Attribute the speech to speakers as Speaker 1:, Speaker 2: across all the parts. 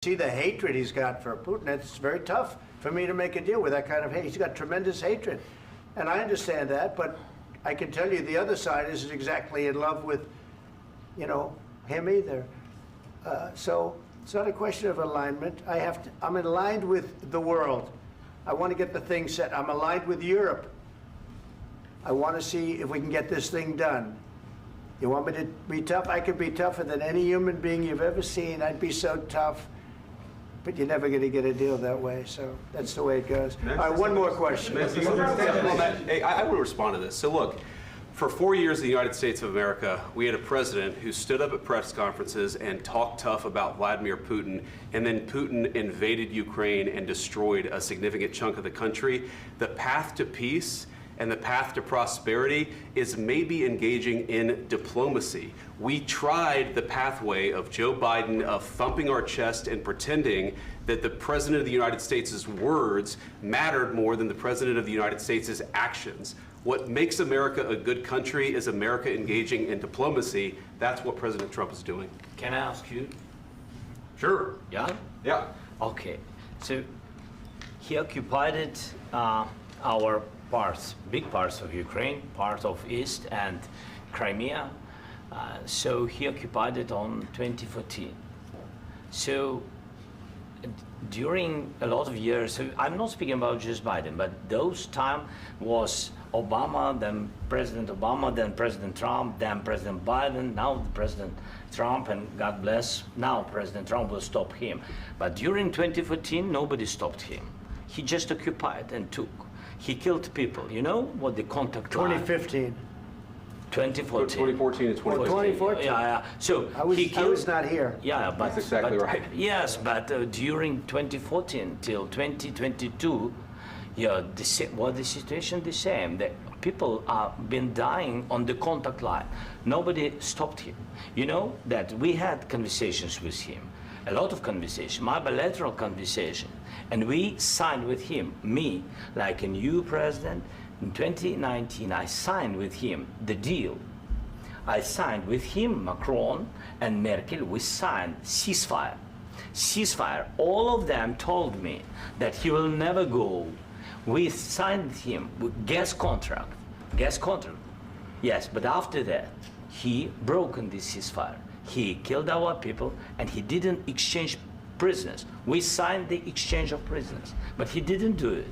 Speaker 1: See the hatred he's got for Putin. It's very tough for me to make a deal with that kind of hate. He's got tremendous hatred. And I understand that, but I can tell you the other side isn't exactly in love with, him either. So it's not a question of alignment. I'm aligned with the world. I want to get the thing set. I'm aligned with Europe. I want to see if we can get this thing done. You want me to be tough? I could be tougher than any human being you've ever seen. I'd be so tough. But you're never going to get a deal that way, so that's the way it goes. All right, one more question.
Speaker 2: Hey, I will respond to this. So look, for 4 years in the United States of America, we had a president who stood up at press conferences and talked tough about Vladimir Putin, and then Putin invaded Ukraine and destroyed a significant chunk of the country. The path to peace and the path to prosperity is maybe engaging in diplomacy. We tried the pathway of Joe Biden of thumping our chest and pretending that the President of the United States' words mattered more than the President of the United States' actions. What makes America a good country is America engaging in diplomacy. That's what President Trump is doing.
Speaker 3: Can I ask you?
Speaker 2: Sure.
Speaker 3: Yeah?
Speaker 2: Yeah.
Speaker 3: Okay. So he occupied our parts, big parts of Ukraine, part of East and Crimea. So he occupied it on 2014. So during a lot of years, so I'm not speaking about just Biden, but those time was Obama, then President Obama, then President Trump, then President Biden, now President Trump, and God bless, now President Trump will stop him. But during 2014, nobody stopped him. He just occupied and took. He killed people. You know what the contact line?
Speaker 1: 2015.
Speaker 3: 2014.
Speaker 2: 2014 and 2014.
Speaker 1: 2014.
Speaker 3: Yeah. So
Speaker 1: I was not here.
Speaker 3: Yeah, but
Speaker 2: that's exactly right.
Speaker 3: Yes, but during 2014 till 2022, the situation the same. The people have been dying on the contact line. Nobody stopped him. You know that we had conversations with him, a lot of conversation, my bilateral conversation, and we signed with him, me, like a new president. In 2019, I signed with him the deal. I signed with him, Macron and Merkel, we signed ceasefire. Ceasefire. All of them told me that he will never go. We signed with him with gas contract. Gas contract. Yes, but after that, he broken this ceasefire. He killed our people and he didn't exchange prisoners. We signed the exchange of prisoners, but he didn't do it.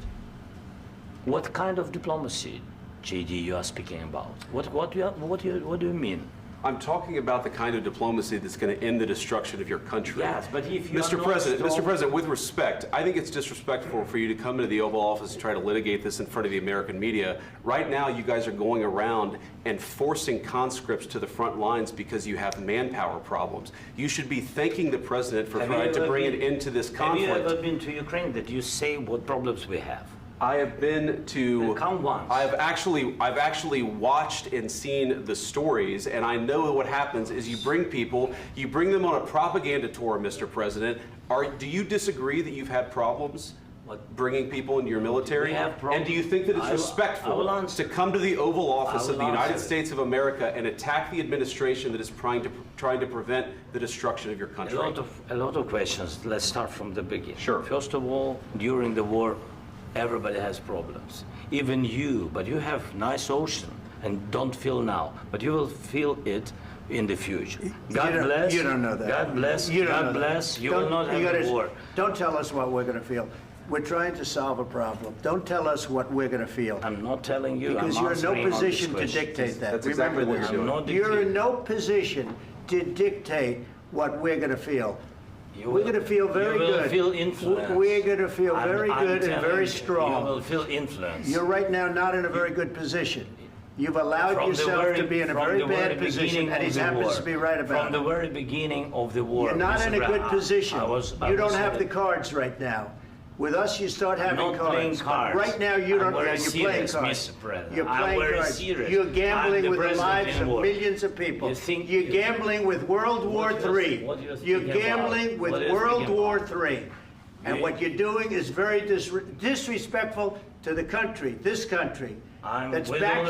Speaker 3: What kind of diplomacy, JD, you are speaking about? What do you mean?
Speaker 2: I'm talking about the kind of diplomacy that's going to end the destruction of your country.
Speaker 3: Yes, but if you
Speaker 2: Mr. President, with respect, I think it's disrespectful for you to come into the Oval Office and try to litigate this in front of the American media. Right now, you guys are going around and forcing conscripts to the front lines because you have manpower problems. You should be thanking the President for trying to bring an end to this conflict.
Speaker 3: Have you ever been to Ukraine that you say what problems we have?
Speaker 2: I have been to.
Speaker 3: Come once.
Speaker 2: I've actually watched and seen the stories, and I know what happens is you bring them on a propaganda tour, Mr. President. Do you disagree that you've had problems bringing people into your military? And do you think that it's respectful to come to the Oval Office of the United States of America and attack the administration that is trying to prevent the destruction of your country?
Speaker 3: A lot of questions. Let's start from the beginning.
Speaker 2: Sure.
Speaker 3: First of all, during the war, everybody has problems, even you, but you have nice ocean and don't feel now, but you will feel it in the future. God bless.
Speaker 1: You don't know that.
Speaker 3: God bless.
Speaker 1: You
Speaker 3: God bless. You will not have a war.
Speaker 1: Don't tell us what we're going to feel. We're trying to solve a problem. Don't tell us what we're going to feel.
Speaker 3: I'm not telling you.
Speaker 1: Because you're in no position to dictate that.
Speaker 2: That's exactly what you're doing.
Speaker 1: You're in no position to dictate what we're going to feel. We're going to feel very good.
Speaker 3: You will feel influence.
Speaker 1: We're going to feel very good and very strong.
Speaker 3: You will feel influence.
Speaker 1: You're right now not in a very good position. You've allowed yourself to be in a very bad position, and he happens to be right about it.
Speaker 3: From the very beginning of the war.
Speaker 1: You're not in a good position. You don't have the cards right now. With us, you start having cards.
Speaker 3: I'm not playing cards.
Speaker 1: Right now, you don't.
Speaker 3: You're
Speaker 1: playing cards.
Speaker 3: Mr. President.
Speaker 1: You're playing cards.
Speaker 3: Serious.
Speaker 1: You're gambling with the lives of millions of people. You're gambling with World War III. You're gambling with World War III. And what you're doing is very disrespectful to the country, this country. That's back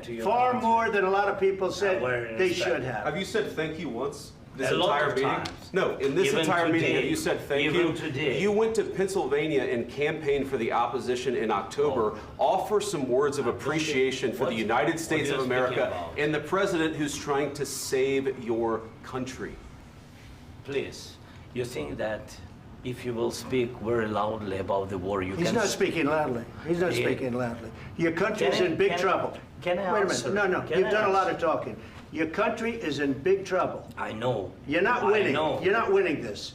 Speaker 1: to you. Far more than a lot of people said they should have.
Speaker 2: Have you said thank you once? this
Speaker 3: A lot
Speaker 2: entire
Speaker 3: of
Speaker 2: meeting?
Speaker 3: times.
Speaker 2: No, in this
Speaker 3: Even
Speaker 2: entire meeting, have
Speaker 3: today.
Speaker 2: you said thank
Speaker 3: Even
Speaker 2: you?
Speaker 3: today.
Speaker 2: You went to Pennsylvania and campaigned for the opposition in October. Offer some words of appreciation for the United States
Speaker 3: what
Speaker 2: of
Speaker 3: you're speaking
Speaker 2: America
Speaker 3: about?
Speaker 2: and the president who's trying to save your country.
Speaker 3: Please, you think that if you will speak very loudly about the war, you
Speaker 1: He's
Speaker 3: can...
Speaker 1: not speaking loudly. He's not
Speaker 3: Yeah.
Speaker 1: speaking loudly. Your country's
Speaker 3: Can I-
Speaker 1: in big
Speaker 3: can I-
Speaker 1: trouble.
Speaker 3: can I
Speaker 1: Wait a
Speaker 3: answer?
Speaker 1: minute. No,
Speaker 3: Can
Speaker 1: you've
Speaker 3: I
Speaker 1: done a lot
Speaker 3: answer?
Speaker 1: of talking. Your country is in big trouble.
Speaker 3: I know.
Speaker 1: You're not
Speaker 3: I
Speaker 1: winning.
Speaker 3: know.
Speaker 1: You're not winning this.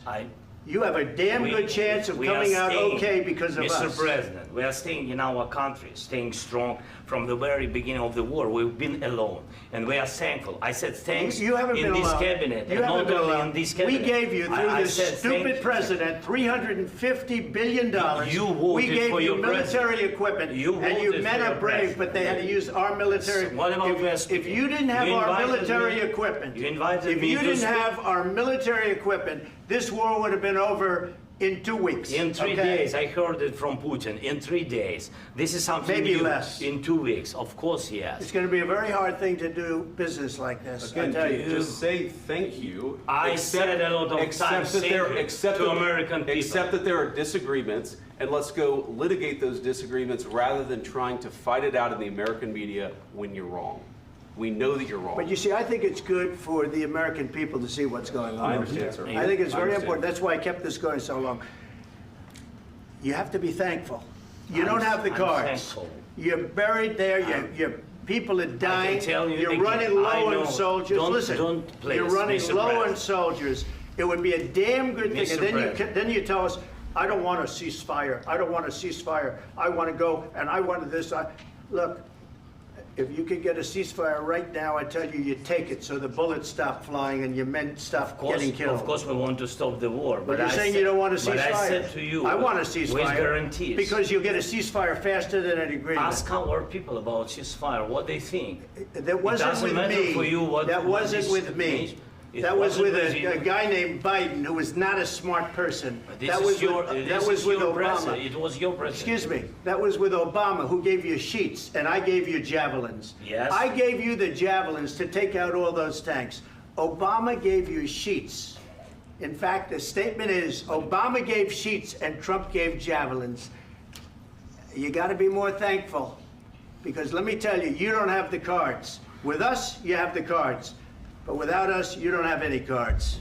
Speaker 1: You have a damn
Speaker 3: We-
Speaker 1: good chance of
Speaker 3: we are
Speaker 1: coming out
Speaker 3: staying,
Speaker 1: okay because of
Speaker 3: Mr.
Speaker 1: us.
Speaker 3: President, we are staying in our country, staying strong from the very beginning of the war. We've been alone, and we are thankful. I said thanks
Speaker 1: You haven't
Speaker 3: in
Speaker 1: been
Speaker 3: this
Speaker 1: alone.
Speaker 3: cabinet,
Speaker 1: You
Speaker 3: and
Speaker 1: haven't
Speaker 3: not
Speaker 1: been
Speaker 3: only
Speaker 1: alone.
Speaker 3: in this cabinet.
Speaker 1: We gave you, through
Speaker 3: I
Speaker 1: this
Speaker 3: said thank
Speaker 1: stupid
Speaker 3: you.
Speaker 1: president, $350 billion.
Speaker 3: You voted
Speaker 1: We gave
Speaker 3: for
Speaker 1: you
Speaker 3: your
Speaker 1: military
Speaker 3: president.
Speaker 1: equipment,
Speaker 3: You
Speaker 1: and you
Speaker 3: voted
Speaker 1: men
Speaker 3: for
Speaker 1: are
Speaker 3: your
Speaker 1: brave,
Speaker 3: president.
Speaker 1: but they had to use our military.
Speaker 3: What about West
Speaker 1: If you didn't have
Speaker 3: You
Speaker 1: our
Speaker 3: invited
Speaker 1: military
Speaker 3: me-
Speaker 1: equipment,
Speaker 3: you invited
Speaker 1: if
Speaker 3: me
Speaker 1: you
Speaker 3: to
Speaker 1: didn't
Speaker 3: speak.
Speaker 1: have our military equipment, this war would have been over in 2 weeks.
Speaker 3: In 3
Speaker 1: okay?
Speaker 3: days, I heard it from Putin. In 3 days, this is something
Speaker 1: Maybe
Speaker 3: new.
Speaker 1: less.
Speaker 3: In 2 weeks, of course,
Speaker 1: It's
Speaker 3: yes.
Speaker 1: going to be a very hard thing to do business like this. I
Speaker 2: Again,
Speaker 1: tell you.
Speaker 2: just say thank you.
Speaker 3: I said a lot of
Speaker 2: accept
Speaker 3: times
Speaker 2: that
Speaker 3: thank
Speaker 2: there-
Speaker 3: you
Speaker 2: accept
Speaker 3: to
Speaker 2: that-
Speaker 3: American people.
Speaker 2: Accept that there are disagreements, and let's go litigate those disagreements rather than trying to fight it out in the American media when you're wrong. We know that you're wrong.
Speaker 1: But you see, I think it's good for the American people to see what's going on.
Speaker 2: I understand, sir.
Speaker 1: I think it's
Speaker 2: I
Speaker 1: very
Speaker 2: understand.
Speaker 1: important. That's why I kept this going so long. You have to be thankful. You don't have the
Speaker 3: I'm
Speaker 1: cards.
Speaker 3: thankful.
Speaker 1: You're buried there. Your people are dying.
Speaker 3: tell you
Speaker 1: You're
Speaker 3: again,
Speaker 1: running
Speaker 3: I
Speaker 1: low
Speaker 3: know.
Speaker 1: on soldiers.
Speaker 3: Don't-
Speaker 1: Listen,
Speaker 3: don't please,
Speaker 1: you're running
Speaker 3: Mr.
Speaker 1: low on
Speaker 3: President.
Speaker 1: soldiers. It would be a damn good thing.
Speaker 3: Mr.
Speaker 1: And then
Speaker 3: President.
Speaker 1: then you tell us, I don't want a ceasefire. I don't want a ceasefire. I want to go and I want this. Look, if you could get a ceasefire right now, I tell you, you take it so the bullets stop flying and your men stop getting killed.
Speaker 3: Of course, we want to stop the war.
Speaker 1: But you're
Speaker 3: I
Speaker 1: saying
Speaker 3: said-
Speaker 1: you don't want a ceasefire.
Speaker 3: But I said to you,
Speaker 1: I want a
Speaker 3: with
Speaker 1: ceasefire.
Speaker 3: guarantees.
Speaker 1: Because you'll get a ceasefire faster than an agreement.
Speaker 3: Ask our people about ceasefire, what they think.
Speaker 1: That wasn't
Speaker 3: doesn't
Speaker 1: with
Speaker 3: matter
Speaker 1: me.
Speaker 3: for you what-
Speaker 1: That
Speaker 3: what
Speaker 1: wasn't
Speaker 3: this
Speaker 1: with me.
Speaker 3: means. It
Speaker 1: That was
Speaker 3: wasn't
Speaker 1: with
Speaker 3: with you.
Speaker 1: a guy named Biden who was not a smart person.
Speaker 3: This
Speaker 1: That
Speaker 3: is
Speaker 1: was
Speaker 3: your,
Speaker 1: with,
Speaker 3: this
Speaker 1: that was
Speaker 3: is
Speaker 1: with
Speaker 3: your
Speaker 1: Obama.
Speaker 3: president. It was your president.
Speaker 1: Excuse me. That was with Obama, who gave you sheets, and I gave you javelins.
Speaker 3: Yes.
Speaker 1: I gave you the javelins to take out all those tanks. Obama gave you sheets. In fact, the statement is Obama gave sheets and Trump gave javelins. You got to be more thankful, because let me tell you, you don't have the cards. With us, you have the cards. But without us, you don't have any cards.